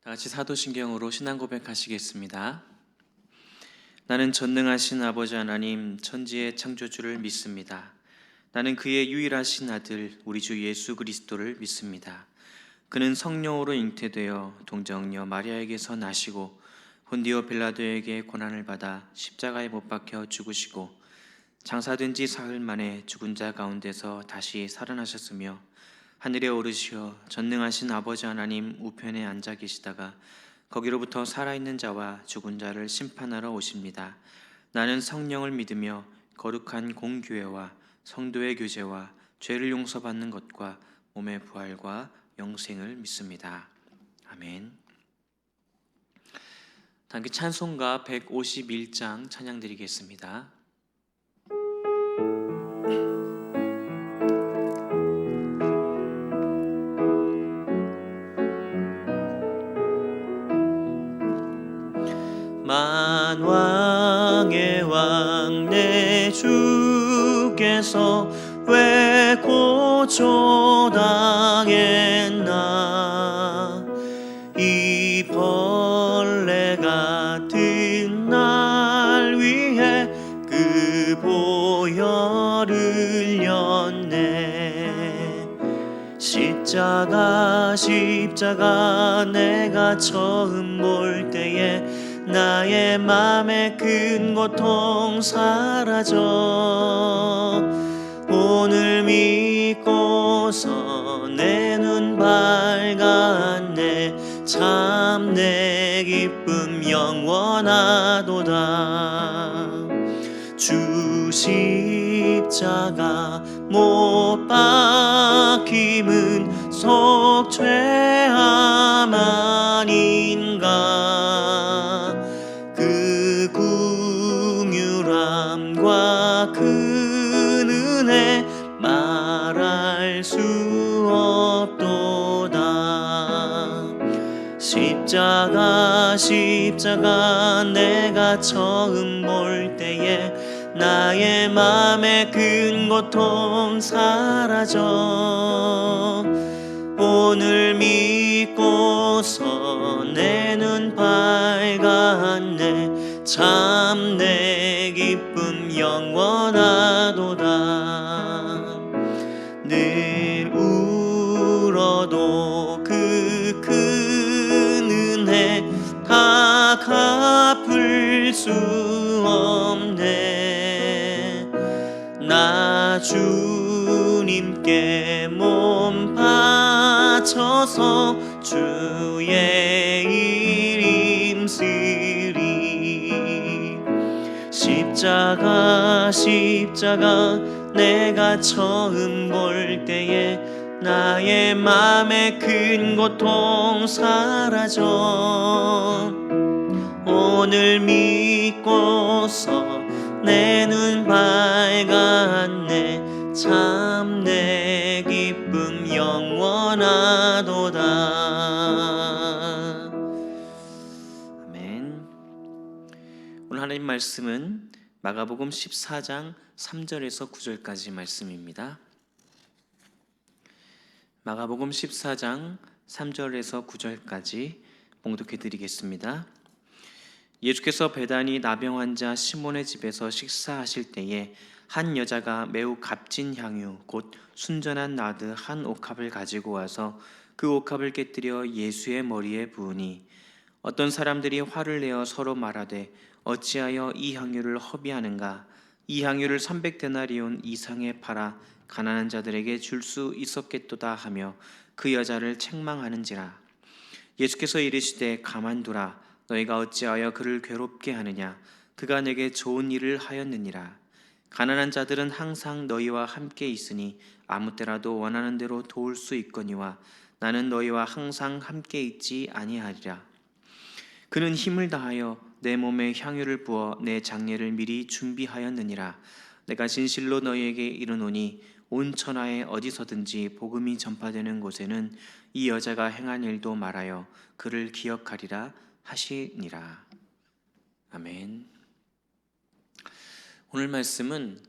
다 같이 사도신경으로 신앙 고백하시겠습니다. 나는 전능하신 아버지 하나님 천지의 창조주를 믿습니다. 나는 그의 유일하신 아들 우리 주 예수 그리스도를 믿습니다. 그는 성령으로 잉태되어 동정녀 마리아에게서 나시고 본디오 빌라도에게 고난을 받아 십자가에 못 박혀 죽으시고 장사된 지 사흘 만에 죽은 자 가운데서 다시 살아나셨으며 하늘에 오르시어 전능하신 아버지 하나님 우편에 앉아 계시다가 거기로부터 살아있는 자와 죽은 자를 심판하러 오십니다. 나는 성령을 믿으며 거룩한 공교회와 성도의 교제와 죄를 용서받는 것과 몸의 부활과 영생을 믿습니다. 아멘. 단기 찬송가 151장 찬양 드리겠습니다. 만왕의 왕 내 주께서 왜 고초당했나. 이 벌레 같은 날 위해 그 보혈을 흘렸네. 십자가 내가 처음 볼 때에 나의 맘의 큰 고통 사라져. 오늘 믿고서 내 눈 밝았네. 참 내 기쁨 영원하도다. 주 십자가 못 박힘은 속죄함 아닌가. 그 긍휼함과 큰 은혜 말할 수 없도다. 십자가 내가 처음 볼 때에 나의 맘의 큰 고통 사라져. 오늘 믿고서 내 눈 밝았네. 참 내 기쁨 영원하도다. 늘 울어도 그 큰 은혜 다 갚을 수 없네. 나 주님께 몸 바쳐서 주의 일 힘쓰리. 십자가 내가 처음 볼 때에 나의 맘의 큰 고통 사라져. 오늘 믿고서 내 눈 밝았네. 참 내 기쁨 영원하도다. 아멘. 오늘 하나님 말씀은 마가복음 14장 3절에서 9절까지 말씀입니다. 마가복음 14장 3절에서 9절까지 봉독해 드리겠습니다. 예수께서 베다니 나병 환자 시몬의 집에서 식사하실 때에 한 여자가 매우 값진 향유 곧 순전한 나드 한 옥합을 가지고 와서 그 옥합을 깨뜨려 예수의 머리에 부으니 어떤 사람들이 화를 내어 서로 말하되 어찌하여 이 향유를 허비하는가. 이 향유를 300데나리온 이상에 팔아 가난한 자들에게 줄 수 있었겠도다 하며 그 여자를 책망하는지라. 예수께서 이르시되 가만두라. 너희가 어찌하여 그를 괴롭게 하느냐. 그가 내게 좋은 일을 하였느니라. 가난한 자들은 항상 너희와 함께 있으니 아무 때라도 원하는 대로 도울 수 있거니와 나는 너희와 항상 함께 있지 아니하리라. 그는 힘을 다하여 내 몸에 향유를 부어 내 장례를 미리 준비하였느니라. 내가 진실로 너희에게 이르노니 온 천하에 어디서든지 복음이 전파되는 곳에는 이 여자가 행한 일도 말하여 그를 기억하리라 하시니라. 아멘. 오늘 말씀은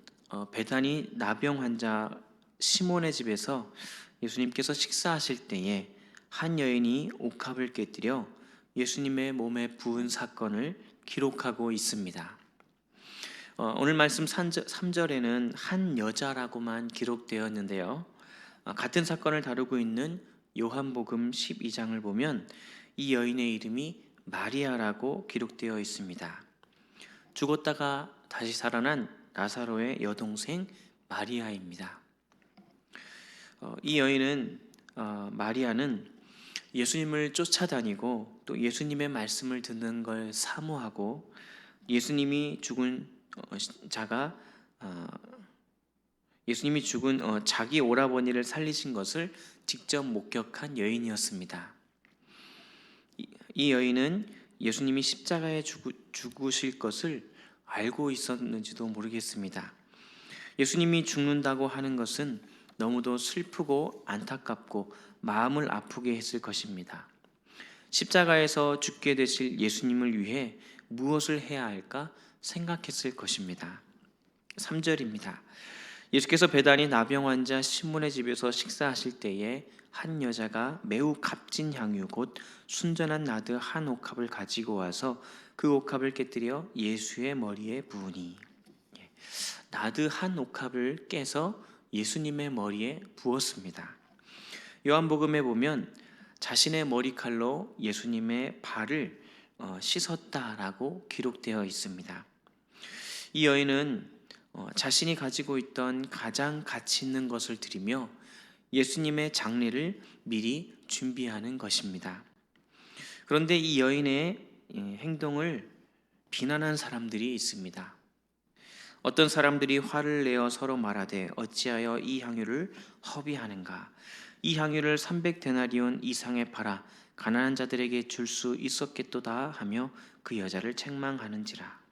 베다니 나병 환자 시몬의 집에서 예수님께서 식사하실 때에 한 여인이 옥합을 깨뜨려 예수님의 몸에 부은 사건을 기록하고 있습니다. 오늘 말씀 3절에는 한 여자라고만 기록되었는데요. 같은 사건을 다루고 있는 요한복음 12장을 보면 이 여인의 이름이 마리아라고 기록되어 있습니다. 죽었다가 다시 살아난 나사로의 여동생 마리아입니다. 이 여인은 마리아는 예수님을 쫓아다니고 또 예수님의 말씀을 듣는 걸 사모하고 예수님이 죽은 자기 오라버니를 살리신 것을 직접 목격한 여인이었습니다. 이 여인은 예수님이 십자가에 죽으실 것을 알고 있었는지도 모르겠습니다. 예수님이 죽는다고 하는 것은 너무도 슬프고 안타깝고 마음을 아프게 했을 것입니다. 십자가에서 죽게 되실 예수님을 위해 무엇을 해야 할까 생각했을 것입니다. 3절입니다. 예수께서 베다니 나병 환자 시몬의 집에서 식사하실 때에 한 여자가 매우 값진 향유 곧 순전한 나드 한 옥합을 가지고 와서 그 옥합을 깨뜨려 예수의 머리에 부으니. 나드 한 옥합을 깨서 예수님의 머리에 부었습니다. 요한복음에 보면 자신의 머리칼로 예수님의 발을 씻었다라고 기록되어 있습니다. 이 여인은 자신이 가지고 있던 가장 가치 있는 것을 드리며 예수님의 장례를 미리 준비하는 것입니다. 그런데 이 여인의 행동을 비난한 사람들이 있습니다. 어떤 사람들이 화를 내어 서로 말하되 어찌하여 이 향유를 허비하는가? 이 향유를 300데나리온 이상에 팔아 가난한 자들에게 줄 수 있었겠도다 하며 그 여자를 책망하는지라.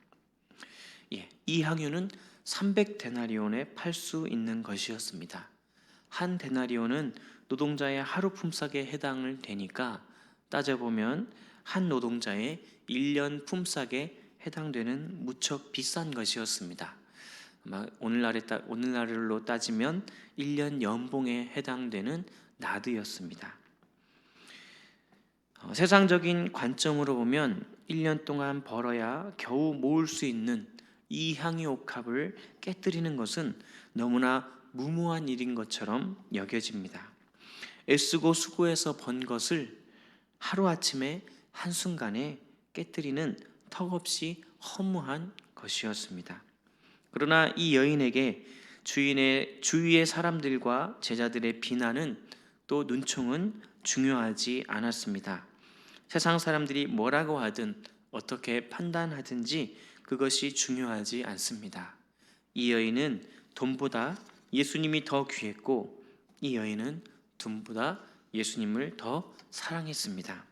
이 향유는 300데나리온에 팔 수 있는 것이었습니다. 한 데나리온은 노동자의 하루 품삯에 해당을 되니까 따져보면 한 노동자의 1년 품삯에 해당되는 무척 비싼 것이었습니다. 아마 오늘날로 따지면 1년 연봉에 해당되는 나드였습니다. 세상적인 관점으로 보면 1년 동안 벌어야 겨우 모을 수 있는 이 향유 옥합을 깨뜨리는 것은 너무나 무모한 일인 것처럼 여겨집니다. 애쓰고 수고해서 번 것을 하루아침에 한순간에 깨뜨리는 턱없이 허무한 것이었습니다. 그러나 이 여인에게 주위의 사람들과 제자들의 비난은 또 눈총은 중요하지 않았습니다. 세상 사람들이 뭐라고 하든 어떻게 판단하든지 그것이 중요하지 않습니다. 이 여인은 돈보다 예수님이 더 귀했고 이 여인은 돈보다 예수님을 더 사랑했습니다.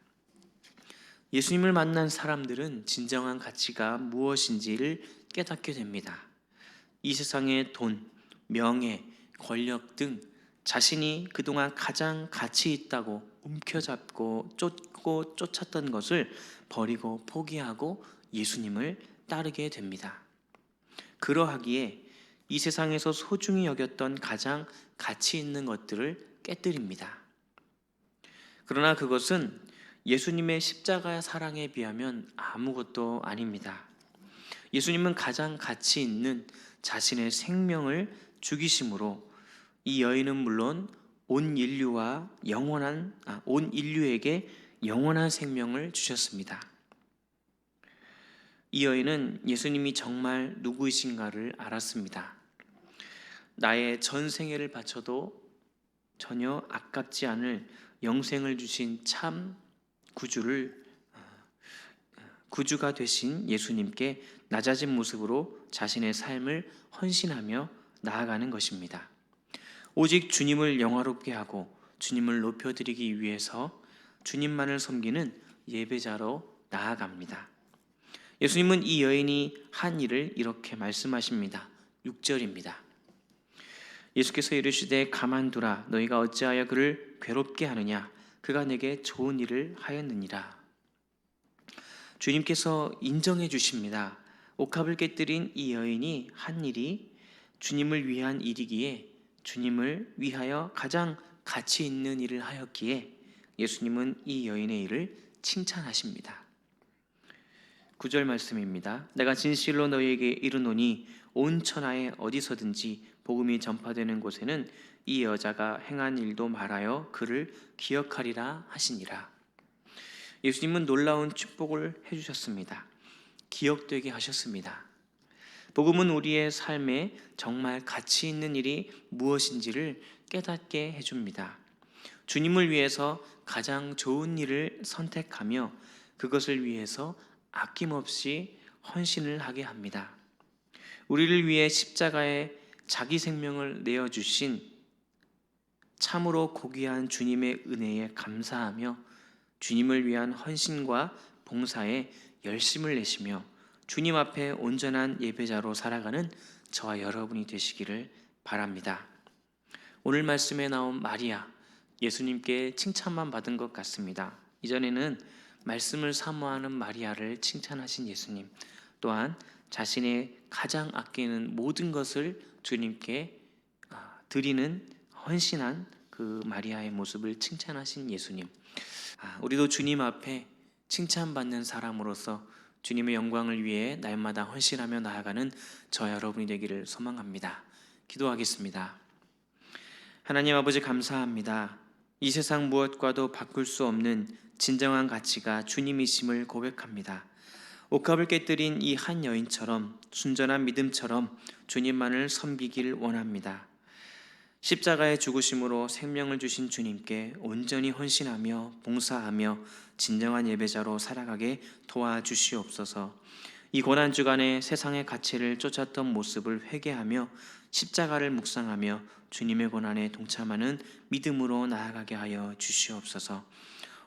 예수님을 만난 사람들은 진정한 가치가 무엇인지를 깨닫게 됩니다. 이 세상의 돈, 명예, 권력 등 자신이 그동안 가장 가치 있다고 움켜잡고 쫓았던 것을 버리고 포기하고 예수님을 따르게 됩니다. 그러하기에 이 세상에서 소중히 여겼던 가장 가치 있는 것들을 깨뜨립니다. 그러나 그것은 예수님의 십자가의 사랑에 비하면 아무것도 아닙니다. 예수님은 가장 가치 있는 자신의 생명을 죽이심으로 이 여인은 물론 온 인류에게 영원한 생명을 주셨습니다. 이 여인은 예수님이 정말 누구이신가를 알았습니다. 나의 전 생애를 바쳐도 전혀 아깝지 않을 영생을 주신 참 구주가 되신 예수님께 낮아진 모습으로 자신의 삶을 헌신하며 나아가는 것입니다. 오직 주님을 영화롭게 하고 주님을 높여드리기 위해서 주님만을 섬기는 예배자로 나아갑니다. 예수님은 이 여인이 한 일을 이렇게 말씀하십니다. 6절입니다. 예수께서 이르시되 가만두라 너희가 어찌하여 그를 괴롭게 하느냐 그가 내게 좋은 일을 하였느니라. 주님께서 인정해 주십니다. 옥합을 깨뜨린 이 여인이 한 일이 주님을 위한 일이기에 주님을 위하여 가장 가치 있는 일을 하였기에 예수님은 이 여인의 일을 칭찬하십니다. 9절 말씀입니다. 내가 진실로 너희에게 이르노니 온 천하에 어디서든지 복음이 전파되는 곳에는 이 여자가 행한 일도 말하여 그를 기억하리라 하시니라. 예수님은 놀라운 축복을 해주셨습니다. 기억되게 하셨습니다. 복음은 우리의 삶에 정말 가치 있는 일이 무엇인지를 깨닫게 해줍니다. 주님을 위해서 가장 좋은 일을 선택하며 그것을 위해서 아낌없이 헌신을 하게 합니다. 우리를 위해 십자가에 자기 생명을 내어주신 참으로 고귀한 주님의 은혜에 감사하며 주님을 위한 헌신과 봉사에 열심을 내시며 주님 앞에 온전한 예배자로 살아가는 저와 여러분이 되시기를 바랍니다. 오늘 말씀에 나온 마리아, 예수님께 칭찬만 받은 것 같습니다. 이전에는 말씀을 사모하는 마리아를 칭찬하신 예수님, 또한 자신의 가장 아끼는 모든 것을 주님께 드리는 헌신한 그 마리아의 모습을 칭찬하신 예수님. 우리도 주님 앞에 칭찬받는 사람으로서 주님의 영광을 위해 날마다 헌신하며 나아가는 저 여러분이 되기를 소망합니다. 기도하겠습니다. 하나님 아버지, 감사합니다. 이 세상 무엇과도 바꿀 수 없는 진정한 가치가 주님이심을 고백합니다. 옥합을 깨뜨린 이 한 여인처럼 순전한 믿음처럼 주님만을 섬기길 원합니다. 십자가의 죽으심으로 생명을 주신 주님께 온전히 헌신하며 봉사하며 진정한 예배자로 살아가게 도와주시옵소서. 이 고난주간에 세상의 가치를 쫓았던 모습을 회개하며 십자가를 묵상하며 주님의 고난에 동참하는 믿음으로 나아가게 하여 주시옵소서.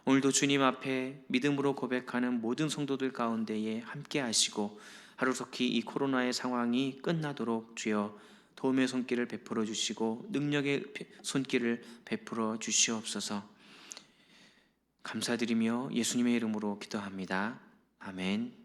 오늘도 주님 앞에 믿음으로 고백하는 모든 성도들 가운데에 함께 하시고 하루속히 이 코로나의 상황이 끝나도록 주여 도움의 손길을 베풀어 주시고 능력의 손길을 베풀어 주시옵소서. 감사드리며 예수님의 이름으로 기도합니다. 아멘.